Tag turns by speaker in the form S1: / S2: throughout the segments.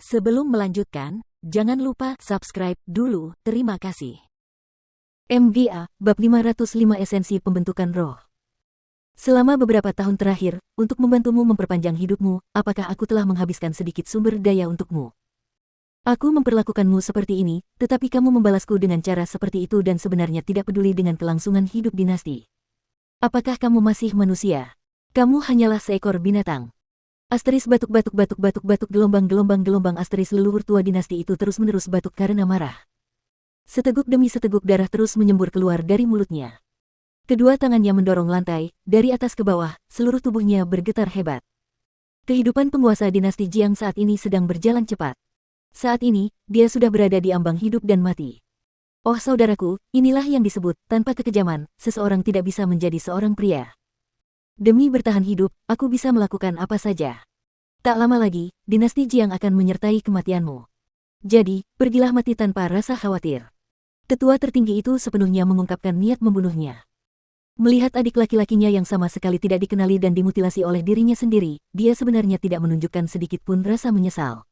S1: Sebelum melanjutkan, jangan lupa subscribe dulu. Terima kasih.
S2: MGA, Bab 505 Esensi Pembentukan Roh. Selama beberapa tahun terakhir, untuk membantumu memperpanjang hidupmu, apakah aku telah menghabiskan sedikit sumber daya untukmu? Aku memperlakukanmu seperti ini, tetapi kamu membalasku dengan cara seperti itu dan sebenarnya tidak peduli dengan kelangsungan hidup dinasti. Apakah kamu masih manusia? Kamu hanyalah seekor binatang. Asteris batuk gelombang asteris leluhur tua dinasti itu terus-menerus batuk karena marah. Seteguk demi seteguk darah terus menyembur keluar dari mulutnya. Kedua tangannya mendorong lantai, dari atas ke bawah, seluruh tubuhnya bergetar hebat. Kehidupan penguasa dinasti Jiang saat ini sedang berjalan cepat. Saat ini, dia sudah berada di ambang hidup dan mati. Oh saudaraku, inilah yang disebut, tanpa kekejaman, seseorang tidak bisa menjadi seorang pria. Demi bertahan hidup, aku bisa melakukan apa saja. Tak lama lagi, dinasti Jiang akan menyertai kematianmu. Jadi, pergilah mati tanpa rasa khawatir. Tetua tertinggi itu sepenuhnya mengungkapkan niat membunuhnya. Melihat adik laki-lakinya yang sama sekali tidak dikenali dan dimutilasi oleh dirinya sendiri, dia sebenarnya tidak menunjukkan sedikit pun rasa menyesal.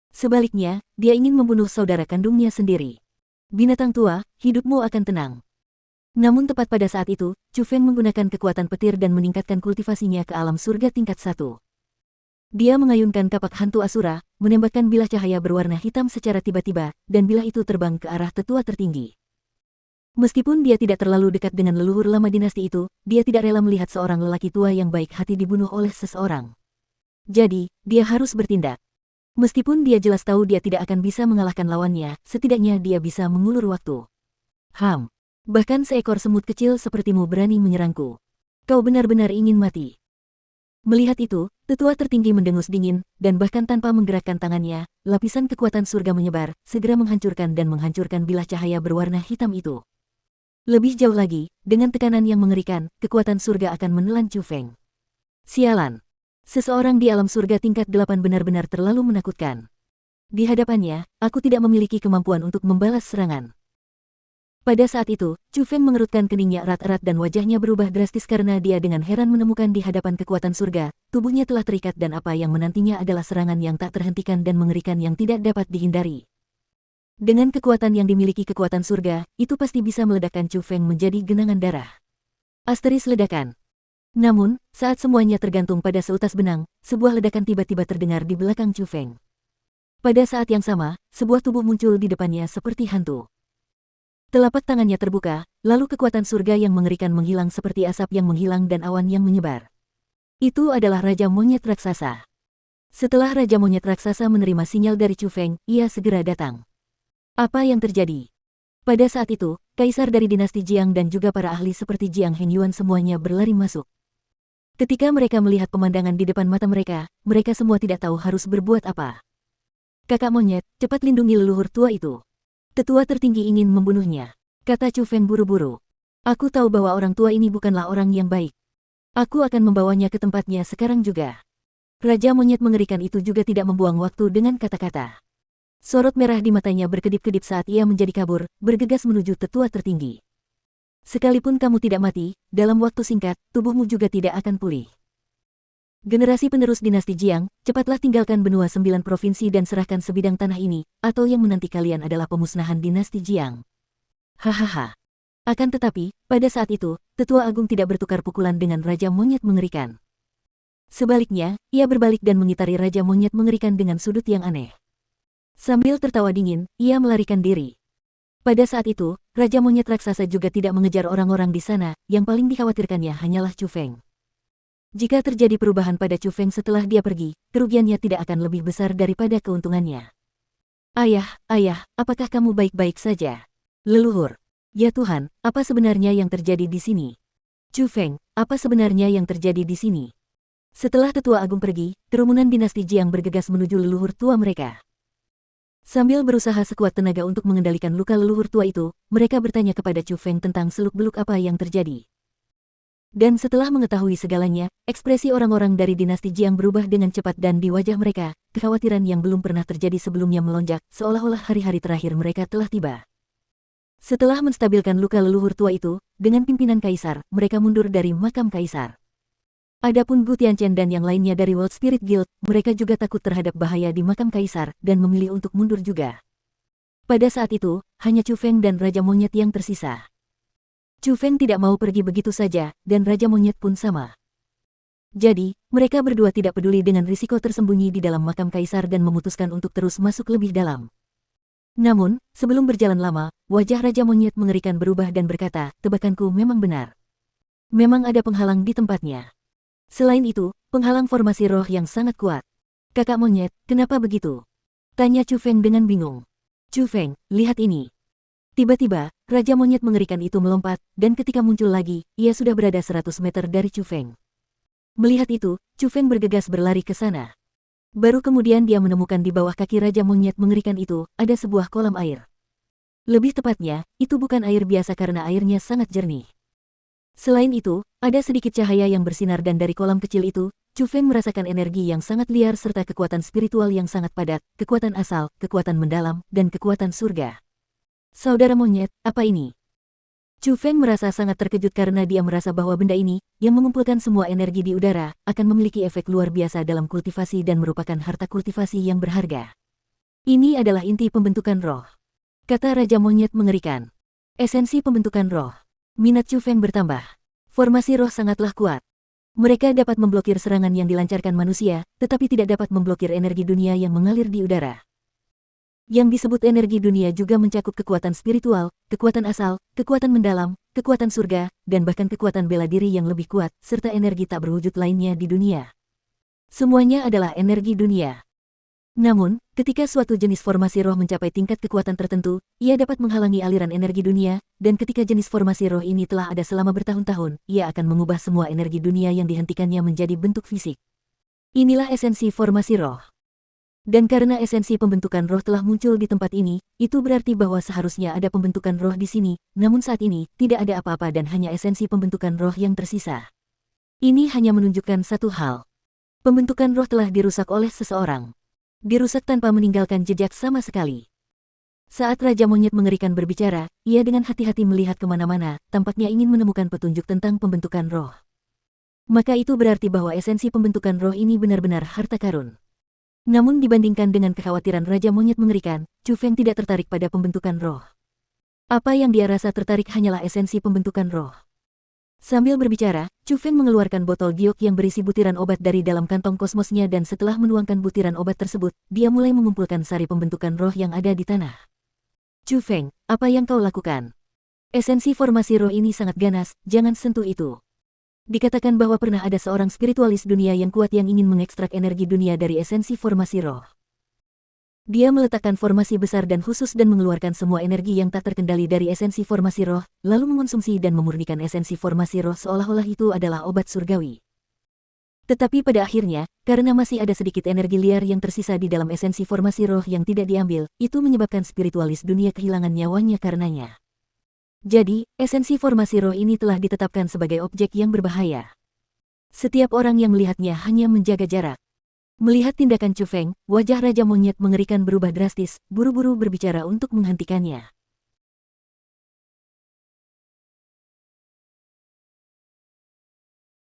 S2: Sebaliknya, dia ingin membunuh saudara kandungnya sendiri. Binatang tua, hidupmu akan tenang. Namun tepat pada saat itu, Chu Feng menggunakan kekuatan petir dan meningkatkan kultivasinya ke alam surga tingkat 1. Dia mengayunkan kapak hantu Asura, menembakkan bilah cahaya berwarna hitam secara tiba-tiba, dan bilah itu terbang ke arah tetua tertinggi. Meskipun dia tidak terlalu dekat dengan leluhur lama dinasti itu, dia tidak rela melihat seorang lelaki tua yang baik hati dibunuh oleh seseorang. Jadi, dia harus bertindak. Meskipun dia jelas tahu dia tidak akan bisa mengalahkan lawannya, setidaknya dia bisa mengulur waktu. Bahkan seekor semut kecil sepertimu berani menyerangku. Kau benar-benar ingin mati. Melihat itu, tetua tertinggi mendengus dingin, dan bahkan tanpa menggerakkan tangannya, lapisan kekuatan surga menyebar, segera menghancurkan bilah cahaya berwarna hitam itu. Lebih jauh lagi, dengan tekanan yang mengerikan, kekuatan surga akan menelan Chu Feng. Sialan. Seseorang di alam surga tingkat 8 benar-benar terlalu menakutkan. Di hadapannya, aku tidak memiliki kemampuan untuk membalas serangan. Pada saat itu, Chu Feng mengerutkan keningnya erat-erat dan wajahnya berubah drastis karena dia dengan heran menemukan di hadapan kekuatan surga, tubuhnya telah terikat dan apa yang menantinya adalah serangan yang tak terhentikan dan mengerikan yang tidak dapat dihindari. Dengan kekuatan yang dimiliki kekuatan surga, itu pasti bisa meledakkan Chu Feng menjadi genangan darah. Asteris ledakan. Namun, saat semuanya tergantung pada seutas benang, sebuah ledakan tiba-tiba terdengar di belakang Chu Feng. Pada saat yang sama, sebuah tubuh muncul di depannya seperti hantu. Telapak tangannya terbuka, lalu kekuatan surga yang mengerikan menghilang seperti asap yang menghilang dan awan yang menyebar. Itu adalah Raja Monyet Raksasa. Setelah Raja Monyet Raksasa menerima sinyal dari Chu Feng, ia segera datang. Apa yang terjadi? Pada saat itu, kaisar dari dinasti Jiang dan juga para ahli seperti Jiang Henyuan semuanya berlari masuk. Ketika mereka melihat pemandangan di depan mata mereka, mereka semua tidak tahu harus berbuat apa. Kakak monyet, cepat lindungi leluhur tua itu. Tetua tertinggi ingin membunuhnya, kata Chu Feng buru-buru. Aku tahu bahwa orang tua ini bukanlah orang yang baik. Aku akan membawanya ke tempatnya sekarang juga. Raja monyet mengerikan itu juga tidak membuang waktu dengan kata-kata. Sorot merah di matanya berkedip-kedip saat ia menjadi kabur, bergegas menuju tetua tertinggi. Sekalipun kamu tidak mati, dalam waktu singkat, tubuhmu juga tidak akan pulih. Generasi penerus dinasti Jiang, cepatlah tinggalkan benua 9 provinsi dan serahkan sebidang tanah ini, atau yang menanti kalian adalah pemusnahan dinasti Jiang. Hahaha. Akan tetapi, pada saat itu, Tetua Agung tidak bertukar pukulan dengan Raja Monyet mengerikan. Sebaliknya, ia berbalik dan mengitari Raja Monyet mengerikan dengan sudut yang aneh. Sambil tertawa dingin, ia melarikan diri. Pada saat itu, Raja Monyet Raksasa juga tidak mengejar orang-orang di sana, yang paling dikhawatirkannya hanyalah Chu Feng. Jika terjadi perubahan pada Chu Feng setelah dia pergi, kerugiannya tidak akan lebih besar daripada keuntungannya. Ayah, apakah kamu baik-baik saja? Leluhur. Ya Tuhan, apa sebenarnya yang terjadi di sini? Chu Feng, apa sebenarnya yang terjadi di sini? Setelah Tetua Agung pergi, kerumunan dinasti Jiang bergegas menuju leluhur tua mereka. Sambil berusaha sekuat tenaga untuk mengendalikan luka leluhur tua itu, mereka bertanya kepada Chu Feng tentang seluk-beluk apa yang terjadi. Dan setelah mengetahui segalanya, ekspresi orang-orang dari dinasti Jiang berubah dengan cepat dan di wajah mereka, kekhawatiran yang belum pernah terjadi sebelumnya melonjak, seolah-olah hari-hari terakhir mereka telah tiba. Setelah menstabilkan luka leluhur tua itu, dengan pimpinan kaisar, mereka mundur dari makam kaisar. Adapun Gu Tianchen dan yang lainnya dari World Spirit Guild, mereka juga takut terhadap bahaya di makam kaisar dan memilih untuk mundur juga. Pada saat itu, hanya Chu Feng dan Raja Monyet yang tersisa. Chu Feng tidak mau pergi begitu saja, dan Raja Monyet pun sama. Jadi, mereka berdua tidak peduli dengan risiko tersembunyi di dalam makam kaisar dan memutuskan untuk terus masuk lebih dalam. Namun, sebelum berjalan lama, wajah Raja Monyet mengerikan berubah dan berkata, tebakanku memang benar. Memang ada penghalang di tempatnya. Selain itu, penghalang formasi roh yang sangat kuat. Kakak Monyet, kenapa begitu? Tanya Chu Feng dengan bingung. Chu Feng, lihat ini. Tiba-tiba, Raja Monyet mengerikan itu melompat, dan ketika muncul lagi, ia sudah berada 100 meter dari Chu Feng. Melihat itu, Chu Feng bergegas berlari ke sana. Baru kemudian dia menemukan di bawah kaki Raja Monyet mengerikan itu, ada sebuah kolam air. Lebih tepatnya, itu bukan air biasa karena airnya sangat jernih. Selain itu, ada sedikit cahaya yang bersinar dan dari kolam kecil itu, Chu Feng merasakan energi yang sangat liar serta kekuatan spiritual yang sangat padat, kekuatan asal, kekuatan mendalam, dan kekuatan surga. Saudara Monyet, apa ini? Chu Feng merasa sangat terkejut karena dia merasa bahwa benda ini, yang mengumpulkan semua energi di udara, akan memiliki efek luar biasa dalam kultivasi dan merupakan harta kultivasi yang berharga. Ini adalah inti pembentukan roh. Kata Raja Monyet mengerikan. Esensi pembentukan roh. Minat Chu Feng bertambah. Formasi roh sangatlah kuat. Mereka dapat memblokir serangan yang dilancarkan manusia, tetapi tidak dapat memblokir energi dunia yang mengalir di udara. Yang disebut energi dunia juga mencakup kekuatan spiritual, kekuatan asal, kekuatan mendalam, kekuatan surga, dan bahkan kekuatan bela diri yang lebih kuat, serta energi tak berwujud lainnya di dunia. Semuanya adalah energi dunia. Namun, ketika suatu jenis formasi roh mencapai tingkat kekuatan tertentu, ia dapat menghalangi aliran energi dunia, dan ketika jenis formasi roh ini telah ada selama bertahun-tahun, ia akan mengubah semua energi dunia yang dihentikannya menjadi bentuk fisik. Inilah esensi formasi roh. Dan karena esensi pembentukan roh telah muncul di tempat ini, itu berarti bahwa seharusnya ada pembentukan roh di sini, namun saat ini, tidak ada apa-apa dan hanya esensi pembentukan roh yang tersisa. Ini hanya menunjukkan satu hal. Pembentukan roh telah dirusak oleh seseorang. Dirusak tanpa meninggalkan jejak sama sekali. Saat Raja Monyet mengerikan berbicara, ia dengan hati-hati melihat kemana-mana, tampaknya ingin menemukan petunjuk tentang pembentukan roh. Maka itu berarti bahwa esensi pembentukan roh ini benar-benar harta karun. Namun dibandingkan dengan kekhawatiran Raja Monyet mengerikan, Chu Feng tidak tertarik pada pembentukan roh. Apa yang dia rasa tertarik hanyalah esensi pembentukan roh. Sambil berbicara, Chu Feng mengeluarkan botol giok yang berisi butiran obat dari dalam kantong kosmosnya dan setelah menuangkan butiran obat tersebut, dia mulai mengumpulkan sari pembentukan roh yang ada di tanah. Chu Feng, apa yang kau lakukan? Esensi formasi roh ini sangat ganas, jangan sentuh itu. Dikatakan bahwa pernah ada seorang spiritualis dunia yang kuat yang ingin mengekstrak energi dunia dari esensi formasi roh. Dia meletakkan formasi besar dan khusus dan mengeluarkan semua energi yang tak terkendali dari esensi formasi roh, lalu mengonsumsi dan memurnikan esensi formasi roh seolah-olah itu adalah obat surgawi. Tetapi pada akhirnya, karena masih ada sedikit energi liar yang tersisa di dalam esensi formasi roh yang tidak diambil, itu menyebabkan spiritualis dunia kehilangan nyawanya karenanya. Jadi, esensi formasi roh ini telah ditetapkan sebagai objek yang berbahaya. Setiap orang yang melihatnya hanya menjaga jarak. Melihat tindakan Chu Feng, wajah Raja Monyet mengerikan berubah drastis, buru-buru berbicara untuk menghentikannya.